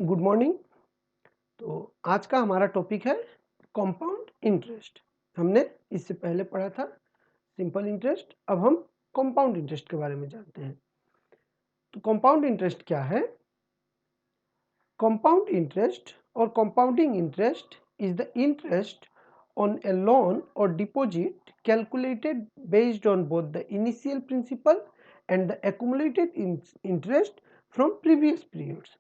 Good morning. तो आज का हमारा टॉपिक है कंपाउंड इंटरेस्ट। हमने इससे पहले पढ़ा था सिंपल इंटरेस्ट, अब हम कंपाउंड इंटरेस्ट के बारे में जानते हैं। तो कंपाउंड इंटरेस्ट क्या है? कंपाउंड इंटरेस्ट और compounding interest is the interest on a loan or deposit calculated based on both the initial principal and the accumulated interest from previous periods।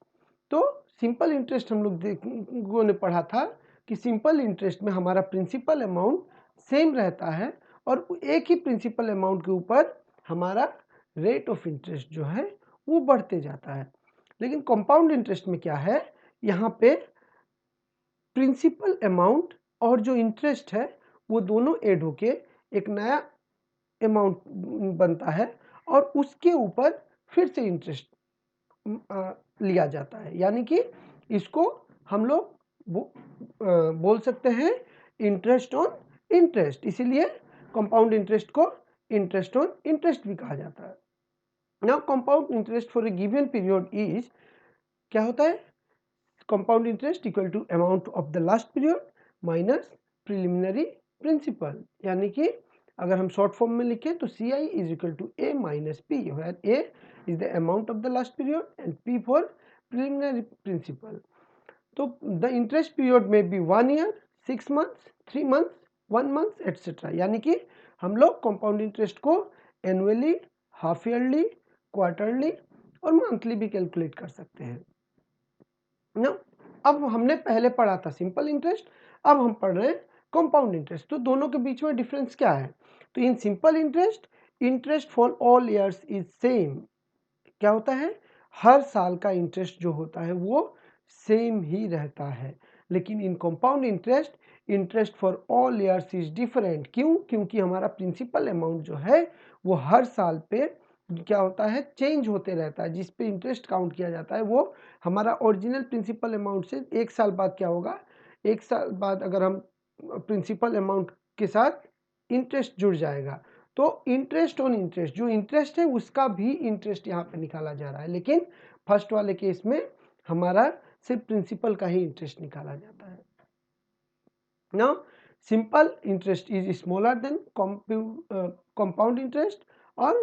तो सिंपल इंटरेस्ट हम लोगों ने पढ़ा था कि सिंपल इंटरेस्ट में हमारा प्रिंसिपल अमाउंट सेम रहता है और एक ही प्रिंसिपल अमाउंट के ऊपर हमारा रेट ऑफ इंटरेस्ट जो है वो बढ़ते जाता है। लेकिन कंपाउंड इंटरेस्ट में क्या है, यहाँ पे प्रिंसिपल अमाउंट और जो इंटरेस्ट है वो दोनों ऐड होके एक नया अमाउंट बनता है और उसके ऊपर फिर से इंटरेस्ट लिया जाता है, यानी कि इसको हम लोग बोल सकते हैं इंटरेस्ट ऑन इंटरेस्ट। इसीलिए कंपाउंड इंटरेस्ट को इंटरेस्ट ऑन इंटरेस्ट भी कहा जाता है। Now compound interest for a given period is, क्या होता है? Compound interest equal to amount of the last period minus preliminary principal, यानी कि अगर हम शॉर्ट फॉर्म में लिखें तो CI is equal to A minus P, where A is the amount of the last period and P for preliminary principal। तो the interest period may be 1 year, 6 months, 3 months, 1 month etc। यानी कि हम लोग compound interest को annually, half yearly, quarterly और monthly भी calculate कर सकते हैं ना। अब हमने पहले पढ़ा था सिंपल इंटरेस्ट, अब हम पढ़ रहे हैं कंपाउंड इंटरेस्ट। तो दोनों के बीच में डिफरेंस क्या है? तो in simple interest, interest for all years is same. क्या होता है? हर साल का इंटरेस्ट जो होता है वो सेम ही रहता है। लेकिन in compound interest, interest for all years is different. क्यों? क्योंकि हमारा प्रिंसिपल अमाउंट जो है वो हर साल पे क्या होता है, चेंज होते रहता है। जिस पे इंटरेस्ट काउंट किया जाता है वो हमारा ओरिजिनल प्रिंसिपल अमाउंट से एक साल बाद क्या होगा, एक साल बाद अगर हम प्रिंसिपल अमाउंट के साथ इंटरेस्ट जुड़ जाएगा तो इंटरेस्ट ऑन इंटरेस्ट, जो इंटरेस्ट है उसका भी इंटरेस्ट यहाँ पे निकाला जा रहा है। लेकिन फर्स्ट वाले केस में हमारा सिर्फ प्रिंसिपल का ही इंटरेस्ट निकाला जाता है। Now simple interest is smaller than compound interest और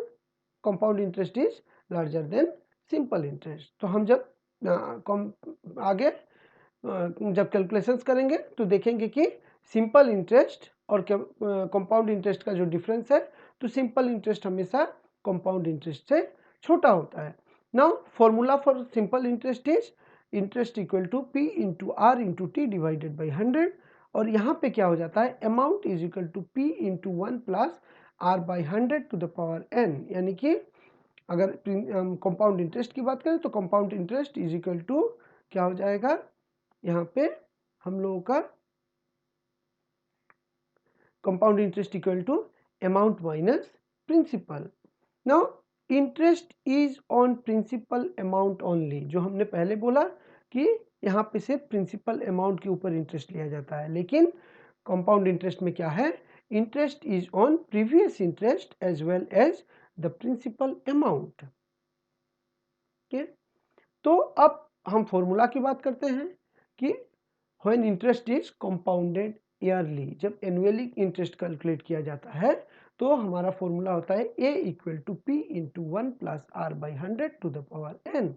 compound interest is larger than simple interest. तो हम जब आगे जब कैलकुलेशंस करेंगे तो देखेंगे कि सिंपल इंटरेस्ट और कंपाउंड इंटरेस्ट का जो डिफरेंस है, तो सिंपल इंटरेस्ट हमेशा कंपाउंड इंटरेस्ट से छोटा होता है। Now formula for simple interest is interest equal to P into R into T divided by 100। और यहाँ पे क्या हो जाता है, amount is equal to P into 1 plus are by 100 to the power n। यानी कि अगर कंपाउंड इंटरेस्ट की बात करें तो compound interest is equal to क्या हो जाएगा, यहाँ पे हम लोगों का compound interest equal to amount minus principal. Now interest is on principal amount only. जो हमने पहले बोला कि यहाँ पे सिर्फ प्रिंसिपल अमाउंट के ऊपर इंटरेस्ट लिया जाता है, लेकिन कंपाउंड इंटरेस्ट में क्या है, interest is on previous interest as well as the principal amount. तो अब हम फॉर्मूला की बात करते हैं कि when interest is compounded yearly, जब एनुअली इंटरेस्ट कैलकुलेट किया जाता है तो हमारा फॉर्मूला होता है A equal to P into 1 plus are by 100 to the power n।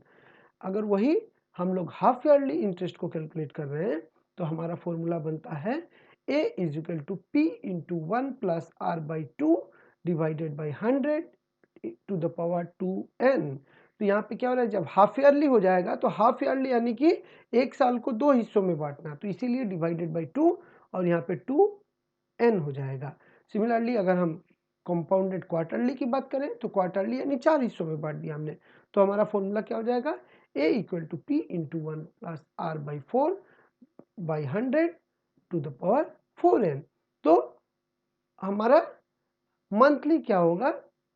अगर वही हम लोग हाफ ईयरली इंटरेस्ट को कैलकुलेट कर रहे हैं तो हमारा फॉर्मूला बनता है A is equal to P into 1 plus are by 2 divided by 100 to the power 2n। तो यहाँ पे क्या हो रहा है, जब हाफ ईयरली हो जाएगा तो हाफ ईयरली यानी कि एक साल को 2 हिस्सों में बांटना, तो इसीलिए डिवाइडेड बाई 2 और यहाँ पे 2n हो जाएगा। सिमिलरली अगर हम कंपाउंडेड क्वार्टरली की बात करें तो क्वार्टरली यानी 4 हिस्सों में बांट दिया हमने, तो हमारा फॉर्मूला क्या हो जाएगा, A equal to P into 1 plus are by 4 by 100 to the power 4n। तो हमारा मंथली क्या होगा,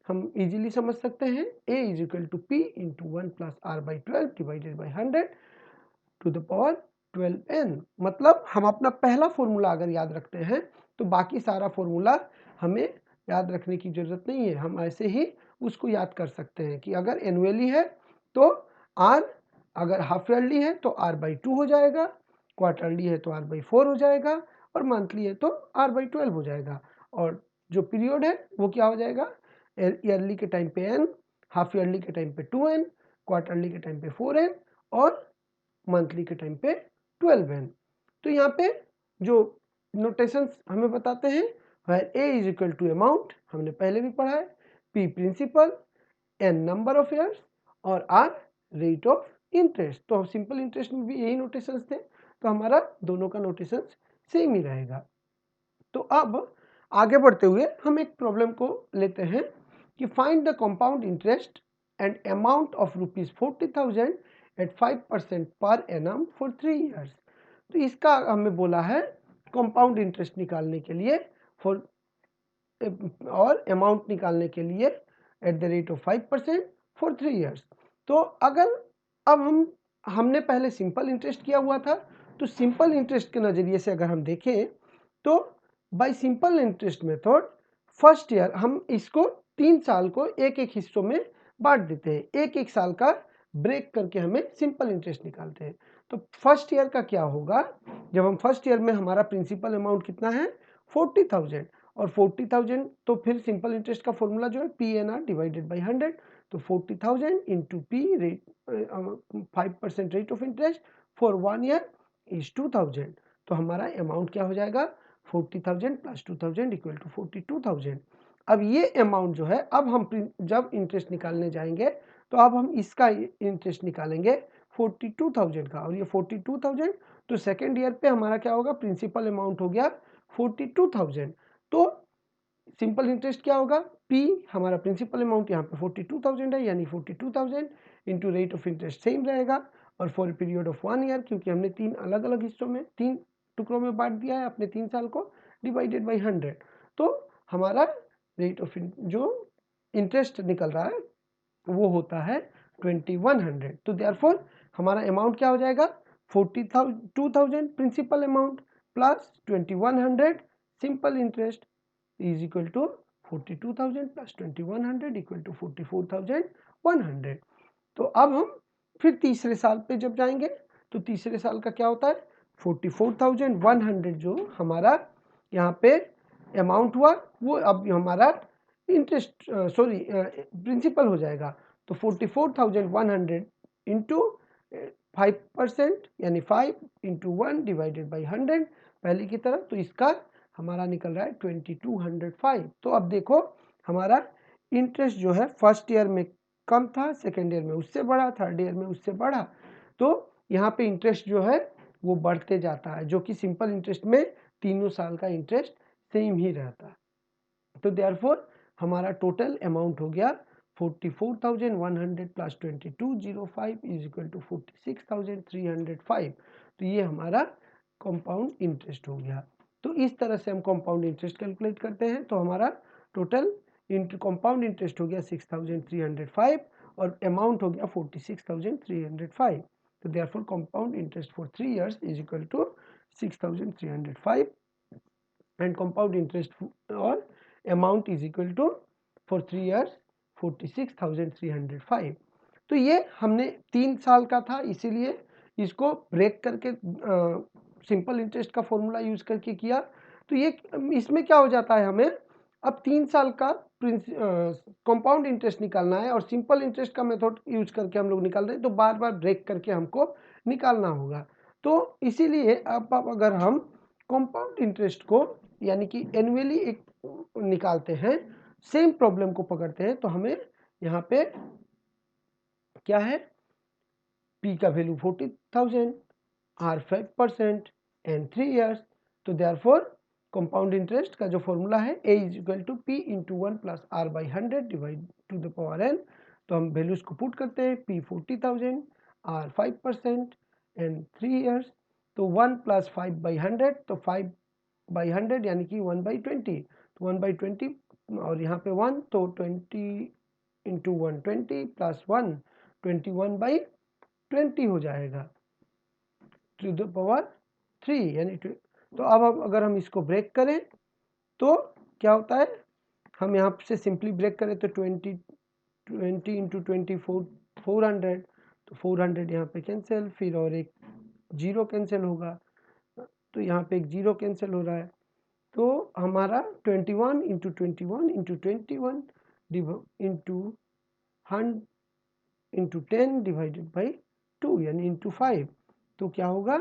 हम इजीली समझ सकते हैं, A is equal to P into 1 plus are by 12 divided by 100 to the power 12n। मतलब हम अपना पहला फॉर्मूला अगर याद रखते हैं तो बाकी सारा फॉर्मूला हमें याद रखने की जरूरत नहीं है, हम ऐसे ही उसको याद कर सकते हैं कि अगर एनुअली है तो R अगर हाफ ईयरली है तो r/2 हो जाएगा, क्वार्टरली है तो r/4 हो जाएगा और मंथली है तो r/12 हो जाएगा। और जो पीरियड है वो क्या हो जाएगा, ईयरली के टाइम पे n, हाफ ईयरली के टाइम पे 2n, क्वार्टरली के टाइम पे 4n और मंथली के टाइम पे 12n। तो यहाँ पे जो नोटेशंस हमें बताते हैं where a is equal to amount, हमने पहले भी पढ़ा है, p principal, n number of years और r रेट ऑफ इंटरेस्ट। तो सिंपल इंटरेस्ट में भी यही नोटेशंस थे, तो हमारा दोनों का नोटेशंस सेम ही रहेगा। तो अब आगे बढ़ते हुए हम एक प्रॉब्लम को लेते हैं कि find the compound interest and amount of ₹40,000 at 5% per annum for 3 years. तो इसका हमें बोला है कंपाउंड इंटरेस्ट निकालने के लिए और अमाउंट निकालने के लिए at the rate of 5% for 3 years. तो अगर अब हमने पहले सिंपल इंटरेस्ट किया हुआ था, तो सिंपल इंटरेस्ट के नज़रिए से अगर हम देखें तो bye simple interest method first year हम इसको 3 साल को एक एक हिस्सों में बांट देते हैं, एक एक साल का ब्रेक करके हमें सिंपल इंटरेस्ट निकालते हैं। तो फर्स्ट ईयर का क्या होगा, जब हम फर्स्ट ईयर में हमारा प्रिंसिपल अमाउंट कितना है 40,000 और 40,000, तो फिर सिंपल इंटरेस्ट का फॉर्मूला जो है PNR डिवाइडेड बाई 100, तो 40,000 into P rate 5% rate of interest for 1 year is 2,000। तो हमारा अमाउंट क्या हो जाएगा 40,000 प्लस 2,000 इक्वल टू 42,000। अब ये अमाउंट जो है, अब हम जब इंटरेस्ट निकालने जाएंगे तो अब हम इसका इंटरेस्ट निकालेंगे 42,000 का, और ये 42,000 तो सेकेंड ईयर पे हमारा क्या होगा, प्रिंसिपल अमाउंट हो गया 42,000। तो सिंपल इंटरेस्ट क्या होगा, P हमारा प्रिंसिपल अमाउंट यहाँ पे 42,000 है, यानी 42,000 into rate of interest same रहेगा, और फॉर पीरियड ऑफ 1 ईयर, क्योंकि हमने 3 अलग अलग हिस्सों में 3 टुकड़ों में बांट दिया है अपने 3 साल को, डिवाइडेड बाई 100। तो हमारा रेट ऑफ जो इंटरेस्ट निकल रहा है वो होता है 2100। तो देयरफॉर हमारा अमाउंट क्या हो जाएगा 42,000 principal amount plus 2100 simple interest is equal to 42,000 plus 2100 equal to 44,100। तो अब हम फिर तीसरे साल पे जब जाएंगे तो तीसरे साल का क्या होता है 44,100 जो हमारा यहाँ पे अमाउंट हुआ वो अब हमारा इंटरेस्ट प्रिंसिपल हो जाएगा। तो 44,100 इंटू 5% यानी 5 इंटू 1 डिवाइडेड बाई 100 पहले की तरह, तो इसका हमारा निकल रहा है 2205। तो अब देखो हमारा इंटरेस्ट जो है फर्स्ट ईयर में कम था, सेकेंड ईयर में उससे बढ़ा, थर्ड ईयर में उससे बढ़ा, तो यहाँ पे इंटरेस्ट जो है वो बढ़ते जाता है, जो कि सिंपल इंटरेस्ट में तीनों साल का इंटरेस्ट सेम ही रहता है। तो देयरफॉर हमारा टोटल अमाउंट हो गया 44,100 प्लस 2205 इज इक्वल टू 46,305। तो ये हमारा कंपाउंड इंटरेस्ट हो गया। तो इस तरह से हम कंपाउंड इंटरेस्ट कैलकुलेट करते हैं। तो हमारा टोटल कंपाउंड इंटरेस्ट हो गया 6,305 और अमाउंट हो गया 46,305। तो therefore compound interest for 3 years is equal to 6,305 and compound interest और amount is equal to for 3 years 46,305। तो ये हमने 3 साल का था, इसीलिए इसको ब्रेक करके सिंपल इंटरेस्ट का फॉर्मूला यूज करके किया। तो ये इसमें क्या हो जाता है, हमें अब 3 साल का कंपाउंड इंटरेस्ट निकालना है और सिंपल इंटरेस्ट का मेथड यूज करके हम लोग निकाल रहे हैं, तो बार बार ब्रेक करके हमको निकालना होगा। तो इसीलिए अब अगर हम कंपाउंड इंटरेस्ट को यानी कि एनुअली एक निकालते हैं, सेम प्रॉब्लम को पकड़ते हैं, तो हमें यहाँ पे क्या है, P का वैल्यू 40,000, R 5% एंड 3 इयर्स। तो देयरफॉर कंपाउंड इंटरेस्ट का जो फॉर्मूला है A is equal to P into 1 plus R by 100 divide to the power n। तो हम वैल्यूज को पुट करते हैं, P 40,000, R 5% एंड 3 इयर्स। तो 1 प्लस 5 बाई 100, तो 5 बाई 100 यानी कि 1 बाई 20, तो 1 बाई 20 और यहाँ पे 1, तो 20 इंटू 1 20 प्लस 1 21 बाई 20 हो जाएगा टू द पावर 3 यानी। तो अब अगर हम इसको ब्रेक करें तो क्या होता है, हम यहाँ से सिंपली ब्रेक करें तो 20 इंटू 24 400, तो 400 यहाँ पे कैंसिल, फिर और एक जीरो कैंसिल होगा, तो यहाँ पे एक जीरो कैंसिल हो रहा है। तो हमारा 21 into 21 into 21 into 10 divided by 2 यानी इंटू 5, तो क्या होगा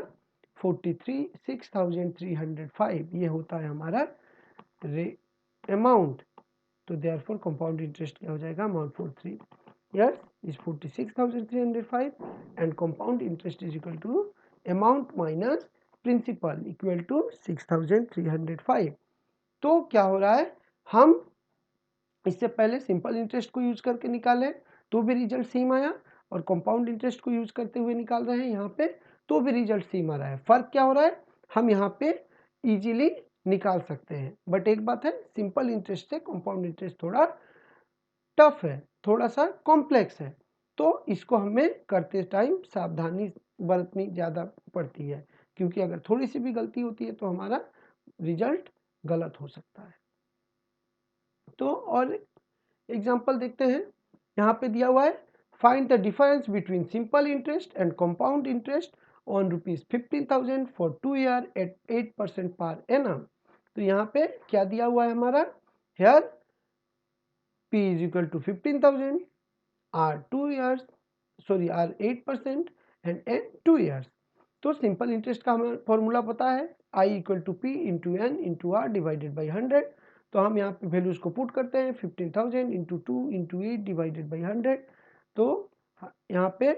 63,305, ये होता है हमारा अमाउंट। तो देयरफॉर कंपाउंड इंटरेस्ट क्या हो जाएगा, amount for 3 years is 46,305 and compound interest is equal to amount minus principal equal to 6,305। तो क्या हो रहा है, हम इससे पहले सिंपल इंटरेस्ट को यूज करके निकाले तो भी रिजल्ट सेम आया, और कंपाउंड इंटरेस्ट को यूज करते हुए निकाल रहे हैं यहाँ पे तो भी रिजल्ट सेम आ रहा है। फर्क क्या हो रहा है, हम यहाँ पे इजीली निकाल सकते हैं, बट एक बात है, सिंपल इंटरेस्ट से कंपाउंड इंटरेस्ट थोड़ा टफ है, थोड़ा सा कॉम्प्लेक्स है, तो इसको हमें करते टाइम सावधानी बरतनी ज़्यादा पड़ती है, क्योंकि अगर थोड़ी सी भी गलती होती है तो हमारा रिजल्ट गलत हो सकता है। तो और एग्जाम्पल देखते हैं, यहाँ पे दिया हुआ है find the difference between simple interest and compound interest on ₹15,000 for 2 year at 8% per annum. तो यहाँ पे क्या दिया हुआ है हमारा, here P is equal to 15,000, R 2 years, sorry R 8% and N 2 years। तो सिंपल इंटरेस्ट का हमें फॉर्मूला पता है, I equal to P into N into R divided by 100। तो हम यहाँ पे वैल्यूज को पुट करते हैं, 15,000 इंटू 2 इंटू 8 डिवाइडेड बाई 100। तो यहाँ पे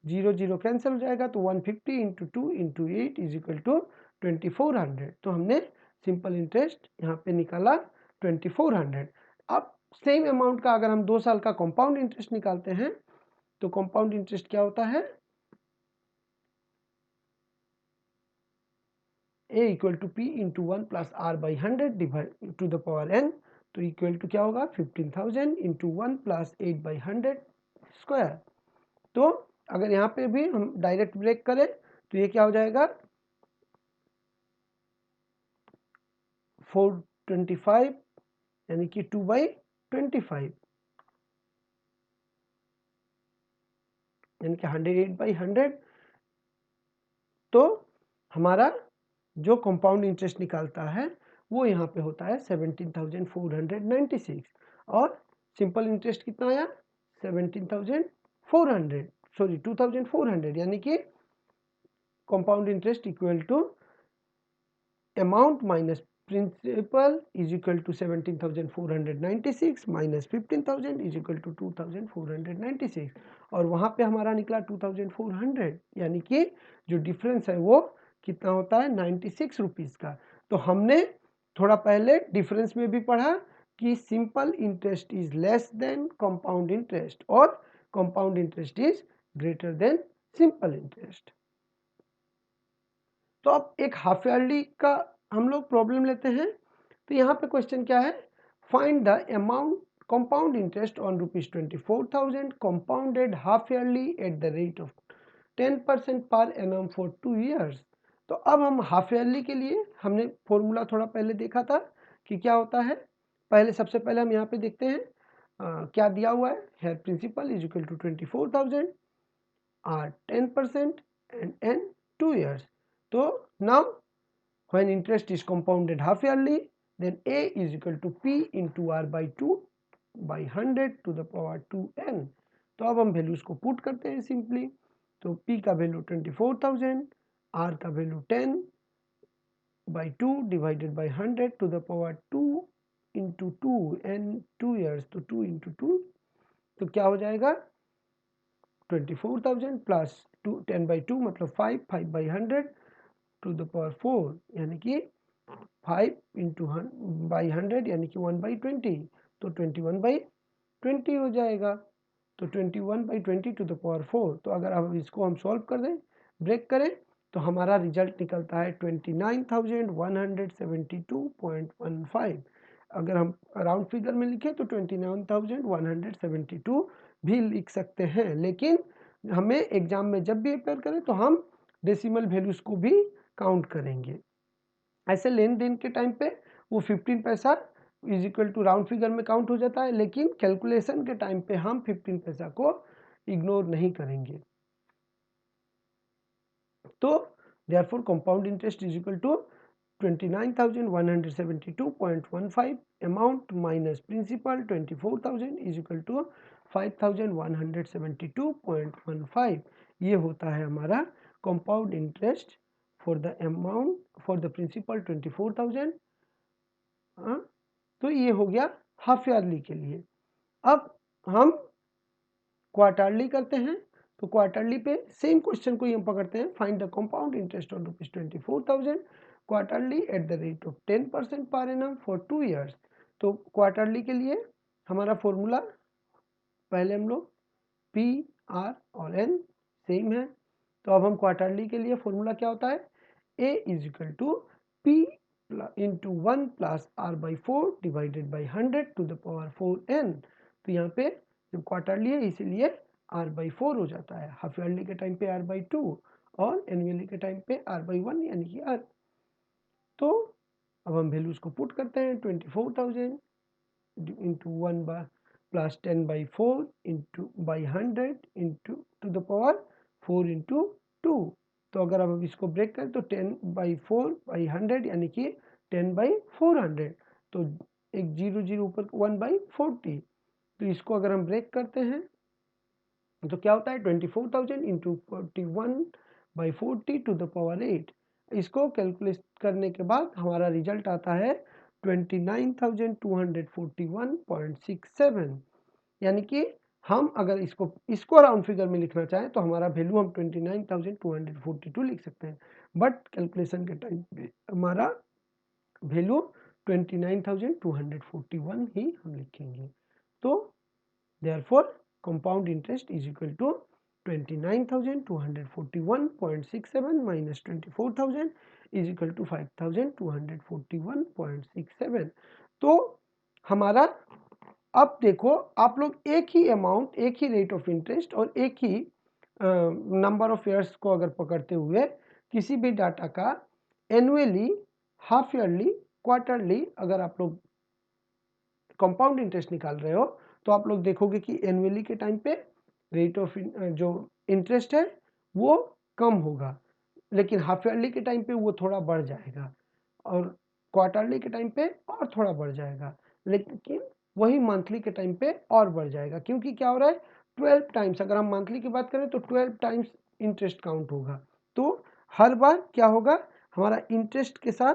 0 0 कैंसिल हो जाएगा, तो 150 into 2 into 8 is equal to 2400। तो हमने सिंपल इंटरेस्ट यहाँ पे निकाला 2400। अब सेम अमाउंट का अगर हम 2 साल का कंपाउंड इंटरेस्ट निकालते हैं तो कंपाउंड इंटरेस्ट क्या होता है, a equal to P into 1 plus are by 100 divide to the power n। तो इक्वल टू क्या होगा 15,000 इंटू 1 प्लस 8 बाई 100 स्क्वायर। तो अगर यहाँ पे भी हम डायरेक्ट ब्रेक करें तो ये क्या हो जाएगा 425 यानी कि 2/25 यानी कि 108/100। तो हमारा जो कंपाउंड इंटरेस्ट निकालता है वो यहाँ पे होता है 17,496, और सिंपल इंटरेस्ट कितना आया 17,400 सॉरी 2,400, यानी कि compound interest equal to amount minus principal is equal to 17,496 minus 15,000 is equal to 2,496, और वहाँ पे हमारा निकला 2,400, यानी कि जो डिफरेंस है वो कितना होता है 96 रुपीज़ का। तो हमने थोड़ा पहले डिफरेंस में भी पढ़ा कि simple interest is less than compound interest और compound interest is greater than simple interest. तो अब एक हाफ ईयरली का हम लोग प्रॉब्लम लेते हैं। तो यहाँ पे क्वेश्चन क्या है, find the amount compound interest on ₹24,000 compounded half yearly at the rate of 10% per annum for 2 years. तो अब हम हाफ ईयरली के लिए हमने फॉर्मूला थोड़ा पहले देखा था कि क्या होता है। पहले सबसे पहले हम यहाँ पे देखते हैं क्या दिया हुआ है, principal is equal to 24,000, R 10% and N 2 years. तो now when interest is compounded half yearly then A is equal to P into R by 2 by 100 to the power 2n। तो अब हम वैल्यूज को पुट करते हैं simply. तो P का value 24,000, R का value 10 by 2 divided by 100 to the power 2 into 2 n 2 years, तो 2 इंटू 2, तो क्या हो जाएगा 24,000 प्लस 10 by 2 मतलब 5 by 100 टू द पावर 4, यानी कि 5 इंटू बाई 100 यानी कि 1/20, तो 21/20 हो जाएगा। तो 21/20 टू द पावर 4। तो अगर अब इसको हम सॉल्व कर दें, ब्रेक करें, तो हमारा रिजल्ट निकलता है 29,172.15। अगर हम राउंड फिगर में लिखें तो 29,172 भी लिख सकते हैं, लेकिन हमें एग्जाम में जब भी अपेयर करें तो हम डेसिमल वैल्यूज को भी काउंट करेंगे। ऐसे लेन देन के टाइम पे वो 15 पैसा is equal to round figure में काउंट हो जाता है, लेकिन कैलकुलेशन के टाइम पे हम 15 पैसा को इग्नोर नहीं करेंगे। तो therefore compound interest is equal to 29,172.15 amount minus principal 24,000 is equal to 5,172.15। ये होता है हमारा compound interest for the amount for the principal 24,000। तो ये हो गया हाफ ईयरली के लिए। अब हम क्वार्टरली करते हैं, तो क्वार्टरली पे सेम क्वेश्चन को ही हम पकड़ते हैं, find the compound interest on ₹24,000 quarterly at the rate of 10% per annum for 2 years. तो क्वार्टरली के लिए हमारा फॉर्मूला पहले हम लोग पी आर और एन सेम है, तो अब हम क्वार्टरली के लिए फॉर्मूला क्या होता है, A is equal to P into 1 plus are by 4 divided by 100 to the power 4n। तो यहाँ पे जब क्वार्टरली है इसीलिए r बाई 4 हो जाता है, हाफ ईयरली के टाइम पे r बाई 2 और एनुअली के टाइम पे r बाई 1 यानी कि r। तो अब हम वैल्यूज को पुट करते हैं, 24,000 into 1 plus 10 by 4 into by 100 into two the power 4 into 2। तो अगर हम इसको ब्रेक करें तो 10 बाई 4 बाई 100 यानी कि 10 बाई 400। तो एक 0 0 ऊपर 1 बाई 40। तो इसको अगर हम ब्रेक करते हैं तो क्या होता है, 24,000 into 41 by 40 to the power 8। इसको कैलकुलेट करने के बाद हमारा रिजल्ट आता है 29,241.67। यानी कि हम अगर इसको राउंड फिगर में लिखना चाहें तो हमारा वैल्यू हम 29,242 लिख सकते हैं, बट कैलकुलेशन के टाइम पे हमारा वैल्यू 29,241 ही हम लिखेंगे। तो therefore compound interest is equal to 29,241.67 minus 24,000 is equal to 5,241.67। तो हमारा अब देखो आप लोग एक ही अमाउंट, एक ही रेट ऑफ इंटरेस्ट और एक ही नंबर ऑफ ईयर्स को अगर पकड़ते हुए किसी भी डाटा का एनुअली, हाफ ईयरली, क्वार्टरली अगर आप लोग कंपाउंड इंटरेस्ट निकाल रहे हो तो आप लोग देखोगे कि एनुअली के टाइम पे रेट ऑफ जो इंटरेस्ट है वो कम होगा, लेकिन हाफ ईयरली के टाइम पे वो थोड़ा बढ़ जाएगा और क्वार्टरली के टाइम पे और थोड़ा बढ़ जाएगा, लेकिन वही मंथली के टाइम पे और बढ़ जाएगा। क्योंकि क्या हो रहा है, 12 टाइम्स, अगर हम मंथली की बात करें तो 12 टाइम्स इंटरेस्ट काउंट होगा। तो हर बार क्या होगा, हमारा इंटरेस्ट के साथ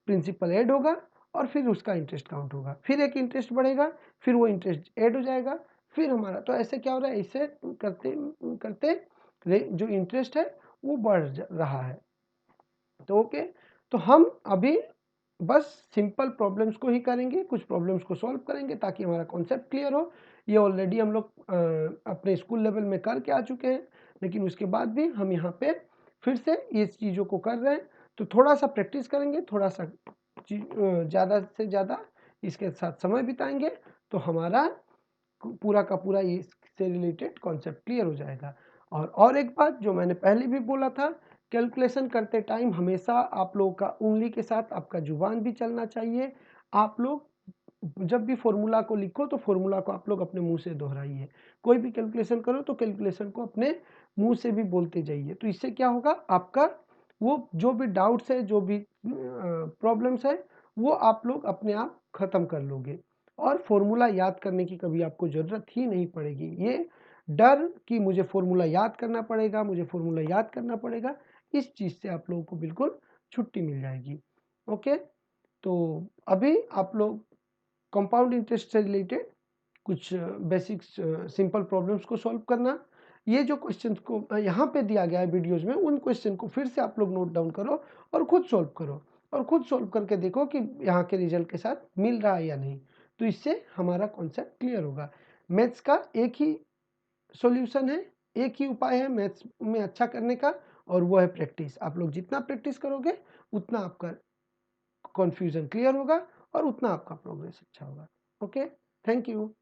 प्रिंसिपल ऐड होगा और फिर उसका इंटरेस्ट काउंट होगा, फिर एक इंटरेस्ट बढ़ेगा, फिर वो इंटरेस्ट ऐड हो जाएगा, फिर हमारा, तो ऐसे क्या हो रहा है, इससे करते करते जो इंटरेस्ट है वो बढ़ रहा है। तो ओके, तो हम अभी बस सिंपल प्रॉब्लम्स को ही करेंगे, कुछ प्रॉब्लम्स को सॉल्व करेंगे ताकि हमारा कॉन्सेप्ट क्लियर हो। ये ऑलरेडी हम लोग अपने स्कूल लेवल में करके आ चुके हैं, लेकिन उसके बाद भी हम यहाँ पे फिर से इस चीज़ों को कर रहे हैं, तो थोड़ा सा प्रैक्टिस करेंगे, थोड़ा सा ज़्यादा से ज़्यादा इसके साथ समय बिताएंगे तो हमारा पूरा का पूरा इससे रिलेटेड कॉन्सेप्ट क्लियर हो जाएगा। और एक बात जो मैंने पहले भी बोला था, कैलकुलेशन करते टाइम हमेशा आप लोगों का उंगली के साथ आपका जुबान भी चलना चाहिए। आप लोग जब भी फॉर्मूला को लिखो तो फॉर्मूला को आप लोग अपने मुंह से दोहराइए, कोई भी कैलकुलेशन करो तो कैलकुलेशन को अपने मुंह से भी बोलते जाइए। तो इससे क्या होगा, आपका वो जो भी डाउट्स है, जो भी प्रॉब्लम्स है, वो आप लोग अपने आप ख़त्म कर लोगे और फॉर्मूला याद करने की कभी आपको ज़रूरत ही नहीं पड़ेगी। ये डर कि मुझे फॉर्मूला याद करना पड़ेगा, मुझे फॉर्मूला याद करना पड़ेगा, इस चीज़ से आप लोगों को बिल्कुल छुट्टी मिल जाएगी। ओके, तो अभी आप लोग कंपाउंड इंटरेस्ट से रिलेटेड कुछ बेसिक्स सिंपल प्रॉब्लम्स को सॉल्व करना। ये जो क्वेश्चंस को यहाँ पे दिया गया है वीडियोज़ में, उन क्वेश्चन को फिर से आप लोग नोट डाउन करो और खुद सॉल्व करो और खुद सॉल्व करके देखो कि यहाँ के रिजल्ट के साथ मिल रहा है या नहीं। तो इससे हमारा कॉन्सेप्ट क्लियर होगा। मैथ्स का एक ही सॉल्यूशन है, एक ही उपाय है मैथ्स में अच्छा करने का, और वो है प्रैक्टिस। आप लोग जितना प्रैक्टिस करोगे उतना आपका कन्फ्यूज़न क्लियर होगा और उतना आपका प्रोग्रेस अच्छा होगा। Okay, thank you.